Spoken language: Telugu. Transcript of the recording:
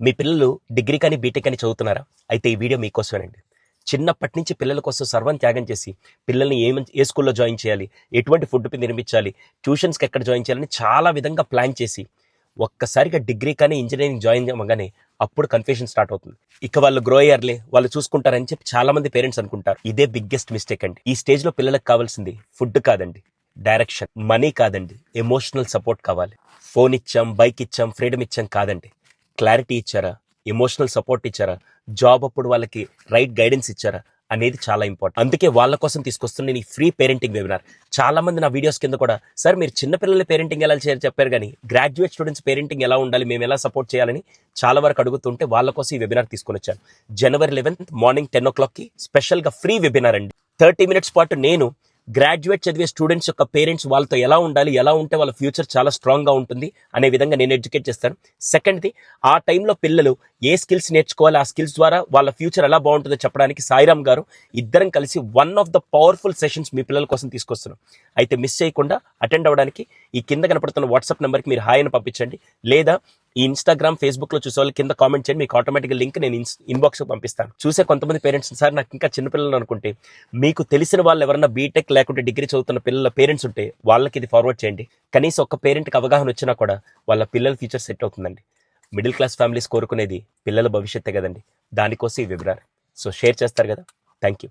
మీ పిల్లలు డిగ్రీ కానీ బీటెక్ అని చదువుతున్నారా? అయితే ఈ వీడియో మీకోసమేనండి. చిన్నప్పటి నుంచి పిల్లల కోసం సర్వం త్యాగం చేసి పిల్లల్ని ఏ స్కూల్లో జాయిన్ చేయాలి, ఎటువంటి ఫుడ్ తినిపించాలి, ట్యూషన్స్కి ఎక్కడ జాయిన్ చేయాలని చాలా విధంగా ప్లాన్ చేసి ఒక్కసారిగా డిగ్రీ కానీ ఇంజనీరింగ్ జాయిన్ అవ్వగానే అప్పుడు కన్ఫ్యూషన్ స్టార్ట్ అవుతుంది. ఇక వాళ్ళు గ్రో అయ్యారులే, వాళ్ళు చూసుకుంటారని చెప్పి చాలా మంది పేరెంట్స్ అనుకుంటారు. ఇదే బిగ్గెస్ట్ మిస్టేక్ అండి. ఈ స్టేజ్లో పిల్లలకు కావాల్సింది ఫుడ్ కాదండి, డైరెక్షన్. మనీ కాదండి, ఎమోషనల్ సపోర్ట్ కావాలి. ఫోన్ ఇచ్చాం, బైక్ ఇచ్చాం, ఫ్రీడమ్ ఇచ్చాం కాదండి. క్లారిటీ ఇచ్చారా, ఎమోషనల్ సపోర్ట్ ఇచ్చారా, జాబ్ అప్పుడు వాళ్ళకి రైట్ గైడెన్స్ ఇచ్చారా అనేది చాలా ఇంపార్టెంట్. అందుకే వాళ్ళ కోసం తీసుకొస్తున్న నేను ఈ ఫ్రీ పేరెంటింగ్ వెబినార్. చాలా మంది నా వీడియోస్ కింద కూడా, సార్ మీరు చిన్నపిల్లల పేరెంటింగ్ ఎలా చేయాలి చెప్పారు, కానీ గ్రాడ్యుయేట్ స్టూడెంట్స్ పేరెంటింగ్ ఎలా ఉండాలి, మేము ఎలా సపోర్ట్ చేయాలని చాలా వరకు అడుగుతుంటే వాళ్ళ కోసం ఈ వెబినార్ తీసుకొని వచ్చాను. January 11th మార్నింగ్ 10 o'clockకి స్పెషల్గా ఫ్రీ వెబినార్ అండి. 30 minutes పాటు నేను గ్రాడ్యుయేట్ చదివే స్టూడెంట్స్ యొక్క పేరెంట్స్ వాళ్ళతో ఎలా ఉండాలి, ఎలా ఉంటే వాళ్ళ ఫ్యూచర్ చాలా స్ట్రాంగ్గా ఉంటుంది అనే విధంగా నేను ఎడ్యుకేట్ చేస్తాను. సెకండ్ది, ఆ టైంలో పిల్లలు ఏ స్కిల్స్ నేర్చుకోవాలి, ఆ స్కిల్స్ ద్వారా వాళ్ళ ఫ్యూచర్ ఎలా బాగుంటుందో చెప్పడానికి సాయిరామ్ గారు ఇద్దరం కలిసి one of the powerful sessions మీ పిల్లల కోసం తీసుకొస్తున్నాం. అయితే మిస్ చేయకుండా అటెండ్ అవ్వడానికి ఈ కింద కనపడుతున్న వాట్సాప్ నెంబర్కి మీరు హాయ్ అని పంపించండి, లేదా ఈ ఇన్స్టాగ్రామ్, ఫేస్బుక్లో చూసే వాళ్ళు కింద కామెంట్ చేయండి. మీకు ఆటోమేటిక్గా లింక్ నేను ఇన్బాక్స్కి పంపిస్తాను. చూసే కొంతమంది పేరెంట్స్, సార్ నాకు ఇంకా చిన్నపిల్లలు అనుకుంటే, మీకు తెలిసిన వాళ్ళు ఎవరన్నా బీటెక్ లేకుంటే డిగ్రీ చదువుతున్న పిల్లల పేరెంట్స్ ఉంటే వాళ్ళకి ఇది ఫార్వర్డ్ చేయండి. కనీసం ఒక్క పేరెంట్కి అవగాహన వచ్చినా కూడా వాళ్ళ పిల్లల ఫ్యూచర్ సెట్ అవుతుందండి. మిడిల్ క్లాస్ ఫ్యామిలీస్ కోరుకునేది పిల్లల భవిష్యత్తే కదండి. దానికోసం ఈ వెబినార్. సో షేర్ చేస్తారు కదా. Thank you.